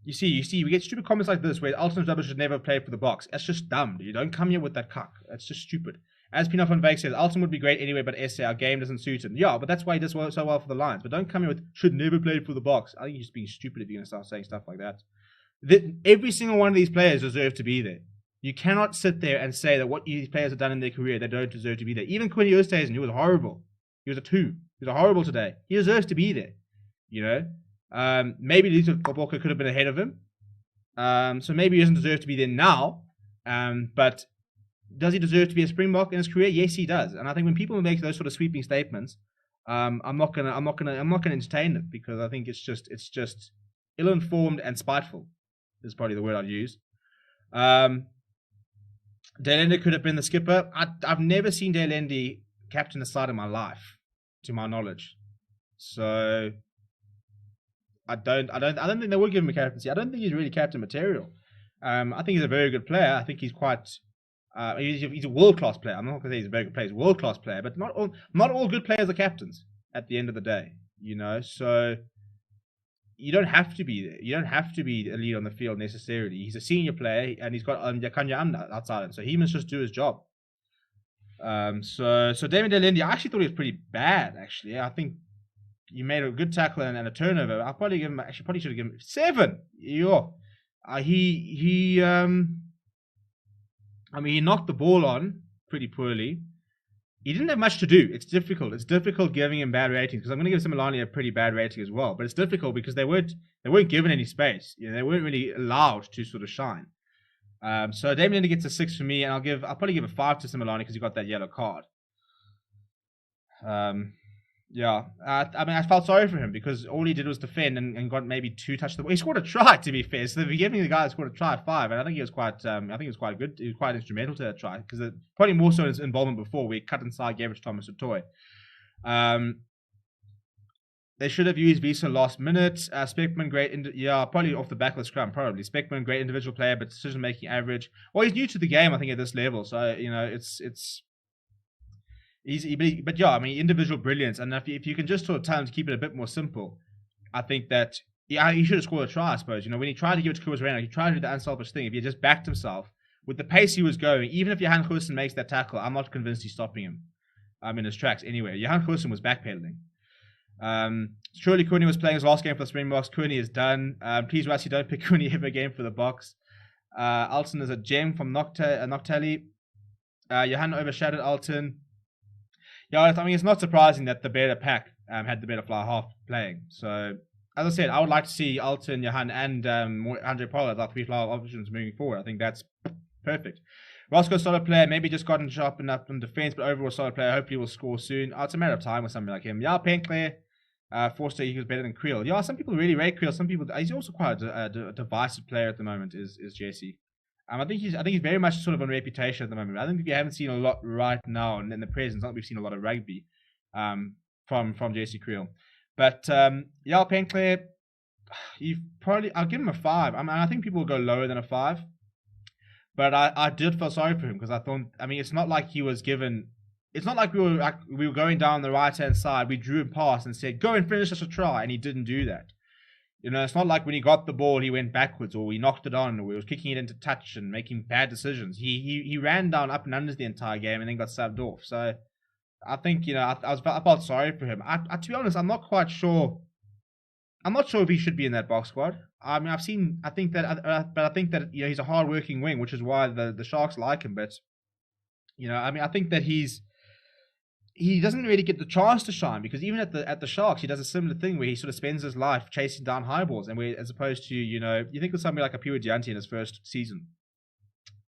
You see, we get stupid comments like this where Alton Rubber should never play for the box. That's just dumb. You don't come here with that cuck. That's just stupid. As Pino van Wyk says, Alton would be great anyway, but SA, our game doesn't suit him. Yeah, but that's why he does so well for the Lions. But don't come here with should never play for the box. I think you're just being stupid if you're going to start saying stuff like that. Every single one of these players deserve to be there. You cannot sit there and say that what these players have done in their career, they don't deserve to be there. Even Quinny Oosthuizen, who was horrible. He was a 2. He was horrible today. He deserves to be there. Maybe Lisa Boboka could have been ahead of him. So maybe he doesn't deserve to be there now. But does he deserve to be a Springbok in his career? Yes, he does. And I think when people make those sort of sweeping statements, I'm not gonna entertain them because I think it's just ill-informed and spiteful. Is probably the word I'd use. Daylendi could have been the skipper. I've never seen Daylendi captain a side in my life, to my knowledge. So I don't think they would give him a captaincy. I don't think he's really captain material. I think he's a very good player. I think he's quite. He's a world-class player. I'm not going to say he's a very good player. He's a world-class player, but not all good players are captains at the end of the day. So you don't have to be there. You don't have to be a lead on the field necessarily. He's a senior player, and he's got Yakanya outside him, so he must just do his job. So Damien Daylendi, I actually thought he was pretty bad. Actually, I think he made a good tackle and a turnover. I probably should have given him 7. He knocked the ball on pretty poorly. He didn't have much to do. It's difficult. It's difficult giving him bad ratings because I'm going to give Similani a pretty bad rating as well. But it's difficult because they weren't given any space. They weren't really allowed to sort of shine. So Damien gets a 6 for me, and I'll probably give a 5 to Similani because he got that yellow card. I felt sorry for him because all he did was defend and got maybe 2 touches. He scored a try, to be fair. So they're giving the guy who scored a try 5, and I think he was quite. Good. He was quite instrumental to that try because probably more so in his involvement before we cut inside, gave it to Thomas Otoy. They should have used Visa last minute. Speckman, great. Probably off the back of the scrum. Probably Speckman, great individual player, but decision making average. Well, he's new to the game, I think, at this level. So it's. Individual brilliance, and if you can just sort of tell him to keep it a bit more simple, I think that he should have scored a try. I suppose when he tried to give it to Kurs Reno, he tried to do the unselfish thing. If he just backed himself with the pace he was going, even if Johan Carson makes that tackle, I'm not convinced he's stopping him in his tracks. Anyway, Johan Carson was backpedaling. Surely Cooney was playing his last game for the Springboks. Cooney is done. Please, Rassie, don't pick Cooney ever again for the Boks. Alton is a gem from Noctelli. Johan overshadowed Alton. Yeah, I mean, it's not surprising that the better pack had the better fly half playing. So, as I said, I would like to see Alton, Johan, and Andre Pollard as our three fly options moving forward. I think that's perfect. Roscoe, solid player, maybe just gotten sharpened up in defense, but overall solid player. Hopefully will score soon. It's a matter of time with something like him. Yeah, Penkler, Forster, he was better than Creel. Yeah, some people really rate Creel. Some people, he's also quite a divisive player at the moment. Is Jesse? I think he's very much sort of on reputation at the moment. I think we haven't seen a lot right now in the present. Not we've seen a lot of rugby from Jesse Creel. But yeah, Penkler, I'll give him a 5. I mean, I think people will go lower than a 5. But I did feel sorry for him because I thought, I mean, it's not like he was given. It's not like we were going down the right hand side. We drew him past and said, "Go and finish us a try," and he didn't do that. You know, it's not like when he got the ball, he went backwards or he knocked it on or he was kicking it into touch and making bad decisions. He ran down up and under the entire game and then got subbed off. So I think, you know, I felt sorry for him. To be honest, I'm not quite sure. I'm not sure if he should be in that box squad. I mean, I think that you know, he's a hard-working wing, which is why the Sharks like him. But you know, I mean, I think that he doesn't really get the chance to shine because even at the Sharks, he does a similar thing where he sort of spends his life chasing down high balls, and where as opposed to, you know, you think of somebody like a Pure Dianti in his first season,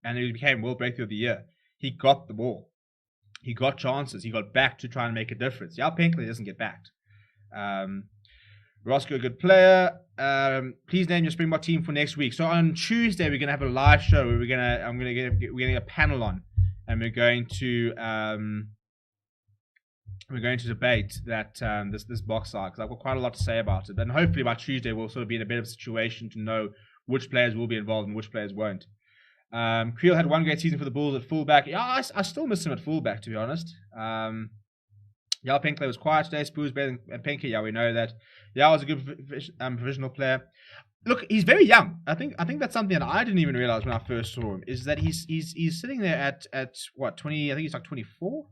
and he became World Breakthrough of the Year. He got the ball, he got chances, he got back to try and make a difference. Yeah, Penkler doesn't get backed. Roscoe, a good player. Please name your Springbok team for next week. So on Tuesday we're gonna have a live show where we're gonna get a panel on, and we're going to debate that this box side because I've got quite a lot to say about it. And hopefully by Tuesday we'll sort of be in a bit of a situation to know which players will be involved and which players won't. Creel had one great season for the Bulls at fullback. Yeah, I still miss him at fullback, to be honest. Yeah, Penkler was quiet today. Spoo's better than Penker. Yeah, we know that. Yeah, was a good provisional player. Look, he's very young. I think that's something that I didn't even realize when I first saw him. Is that he's sitting there at what, 20? I think he's like 24.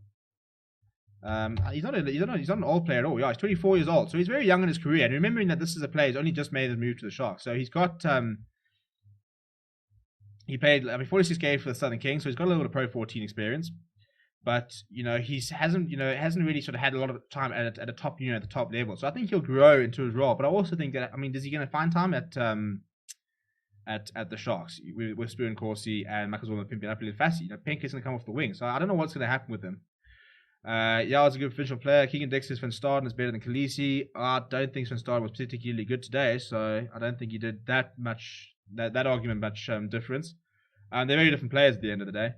He's not an old player at all. Yeah, he's 24 years old, so he's very young in his career. And remembering that this is a player who's only just made his move to the Sharks, so he's got he played 46 games for the Southern Kings, so he's got a little bit of Pro 14 experience. But you know, hasn't really sort of had a lot of time at a top at the top level. So I think he'll grow into his role. But I also think that, I mean, is he going to find time at the Sharks with Spoo and Corsi and Makazole and Pimpin up in Fassi? You know, Penker's going to come off the wing, so I don't know what's going to happen with him. Yeah, he's a good official player. Keegan Dix's Van Staden is better than Khaleesi. I don't think Van Staden was particularly good today, so I don't think he did that argument much difference. They're very different players at the end of the day.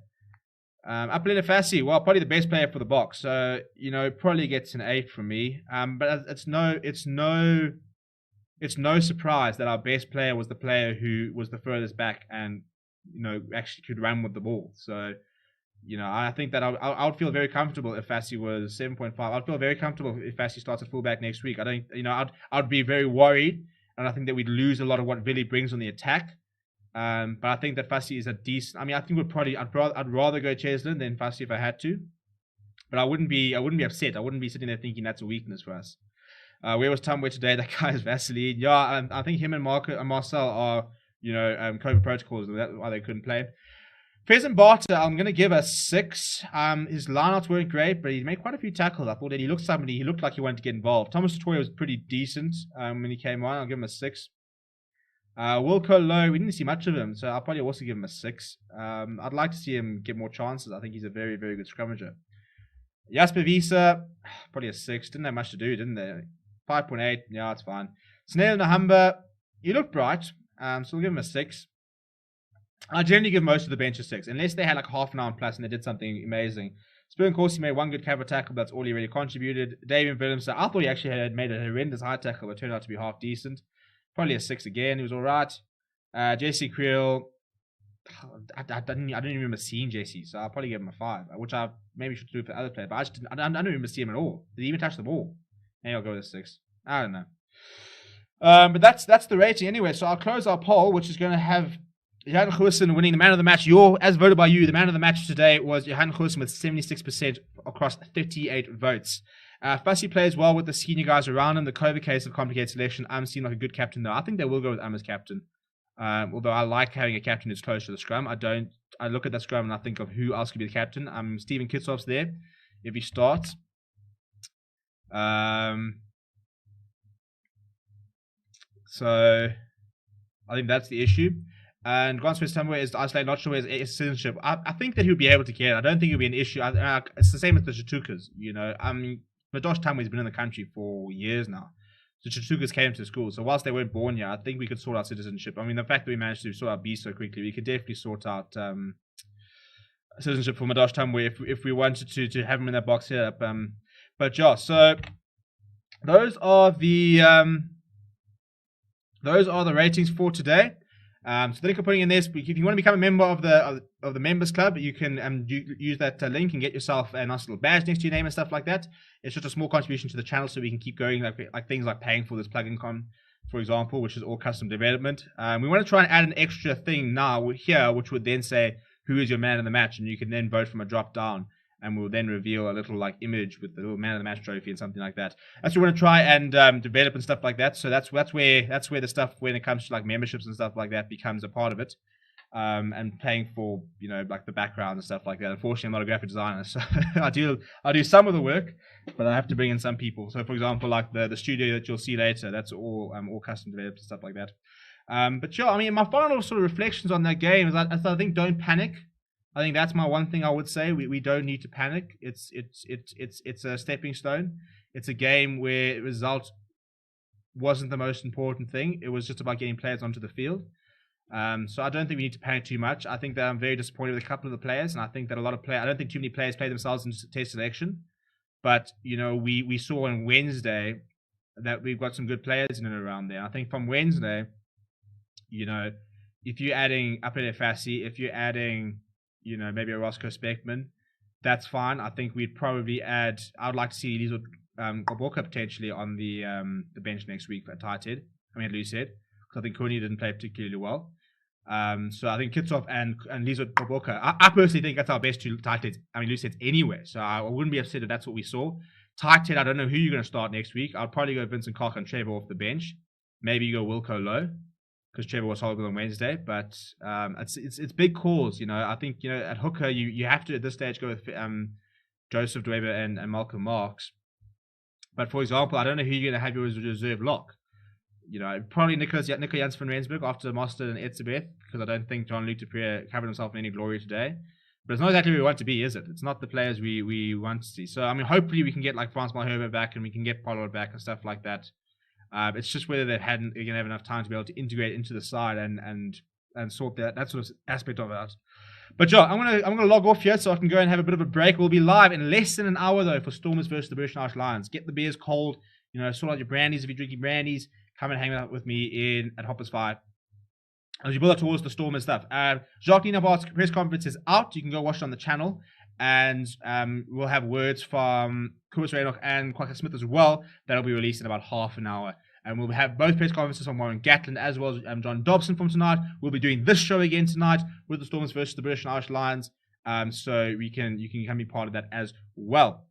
Apelina Fassi, well, probably the best player for the Boks, so you know, probably gets an 8 from me. But it's no surprise that our best player was the player who was the furthest back and, you know, actually could run with the ball. So, you know, I think that I would feel very comfortable if Fassi was 7.5. I'd feel very comfortable if Fassi starts at fullback next week. I'd be very worried, and I think that we'd lose a lot of what Vili brings on the attack. But I think that Fassi is a decent. I mean, I think I'd rather go Cheslin than Fassi if I had to. But I wouldn't be upset. I wouldn't be sitting there thinking that's a weakness for us. Where was Tumway today? That guy is Vaseline. Yeah, I think him and Marcel are, you know, COVID protocols, and that's why they couldn't play. Pheasant Barter, I'm going to give a 6. His lineouts weren't great, but he made quite a few tackles. I thought that he looked like he wanted to get involved. Thomas Toy was pretty decent when he came on. I'll give him a 6. Wilco Lowe, we didn't see much of him, so I'll probably also give him a 6. I'd like to see him get more chances. I think he's a very, very good scrummager. Jasper Visa, probably a 6. Didn't have much to do, didn't they? 5.8, yeah, it's fine. Snail Nahamba, he looked bright, so we'll give him a 6. I generally give most of the bench a 6, unless they had like half an hour plus and they did something amazing. Spur and Corsi made one good cover tackle, but that's all he really contributed. David Willemse, I thought he actually had made a horrendous high tackle, but turned out to be half decent. Probably a 6 again. He was all right. JC Creel, I didn't even remember seeing JC, so I'll probably give him a 5, which I maybe should do for the other player, but I don't remember seeing him at all. Did he even touch the ball? Maybe I'll go with a 6. I don't know. But that's the rating anyway. So I'll close our poll, which is going to have Johan Carson winning the man of the match. As voted by you, the man of the match today was Johan Carson with 76% across 38 votes. Fussy plays well with the senior guys around him. The COVID case of complicated selection. Seem like a good captain though. I think they will go with as captain. Although I like having a captain who's close to the scrum. I look at that scrum and I think of who else could be the captain. Stephen Kitshoff's there if he starts. So I think that's the issue. And Grant Smith somewhere is isolated, not sure where his citizenship. I think that he'll be able to get it. I don't think it'll be an issue. It's the same with the Chatukas, you know. Madosh Tamwe's been in the country for years now. The Chatukas came to school, so whilst they weren't born here, I think we could sort out citizenship. I mean, the fact that we managed to sort out B so quickly, we could definitely sort out citizenship for Madosh Tamwe if we wanted to have him in that box here. But yeah, so those are the ratings for today. So the link I'm putting in this, if you want to become a member of the members club, you can use that link and get yourself a nice little badge next to your name and stuff like that. It's just a small contribution to the channel, so we can keep going, like things like paying for this plugin for example, which is all custom development. We want to try and add an extra thing now here, which would then say who is your man of the match, and you can then vote from a drop down. And we'll then reveal a little image with the little man of the match trophy and something like that. That's what we want to try and develop and stuff like that. So that's where the stuff when it comes to memberships and stuff like that becomes a part of it. And paying for the background and stuff like that. Unfortunately, I'm not a graphic designer, so I do some of the work, but I have to bring in some people. So for example, the studio that you'll see later, that's all custom developed and stuff like that. But yeah, I mean, my final sort of reflections on that game is I think don't panic. I think that's my one thing I would say. We don't need to panic. It's a stepping stone. It's a game where result wasn't the most important thing. It was just about getting players onto the field. So I don't think we need to panic too much. I think that I'm very disappointed with a couple of the players, and I think that I don't think too many players play themselves into test selection. But we saw on Wednesday that we've got some good players in and around there. I think from Wednesday, if you're adding Apele Fassi, if you're adding maybe a Roscoe Speckman, that's fine. I think we'd probably add. I would like to see Lizo Goboka potentially on the bench next week at tight head. At loose head, because I think Kuni didn't play particularly well. So I think Kitshoff and Lizo Goboka. I personally think that's our best two tight heads. Loose heads anyway. So I wouldn't be upset if that's what we saw. Tight head, I don't know who you're going to start next week. I'd probably go Vincent Koch and Trevor off the bench. Maybe you go Wilco Low, because Trevor was horrible on Wednesday, but it's big calls, I think at hooker you have to at this stage go with Joseph Dweber and Malcolm Marks. But for example, I don't know who you're going to have your reserve lock. Probably Nico Jans van Rensburg after Mostert and Etzebeth, because I don't think Jean-Luc Dupré covered himself in any glory today. But it's not exactly where we want to be, is it? It's not the players we want to see. So hopefully we can get Frans Malherbe back and we can get Pollard back and stuff like that. It's just whether they're going to have enough time to be able to integrate into the side and sort that sort of aspect of it out. But yeah, I'm gonna log off here so I can go and have a bit of a break. We'll be live in less than an hour though for Stormers versus the British Irish Lions. Get the beers cold, sort out your brandies if you're drinking brandies. Come and hang out with me at Hoppers 5 as you build up towards the Stormers stuff. Jacques Nienabert's press conference is out. You can go watch it on the channel. And we'll have words from Kobus Reinach and Kwaka Smith as well. That'll be released in about half an hour. And we'll have both press conferences from Warren Gatland as well as John Dobson from tonight. We'll be doing this show again tonight with the Stormers versus the British and Irish Lions. So you can come be part of that as well.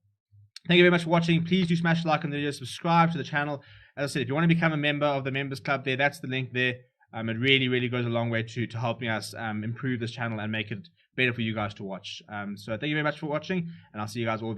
Thank you very much for watching. Please do smash the like on the video, subscribe to the channel. As I said, if you want to become a member of the Members Club there, that's the link there. It really goes a long way to helping us improve this channel and make it better for you guys to watch. So thank you very much for watching, and I'll see you guys all very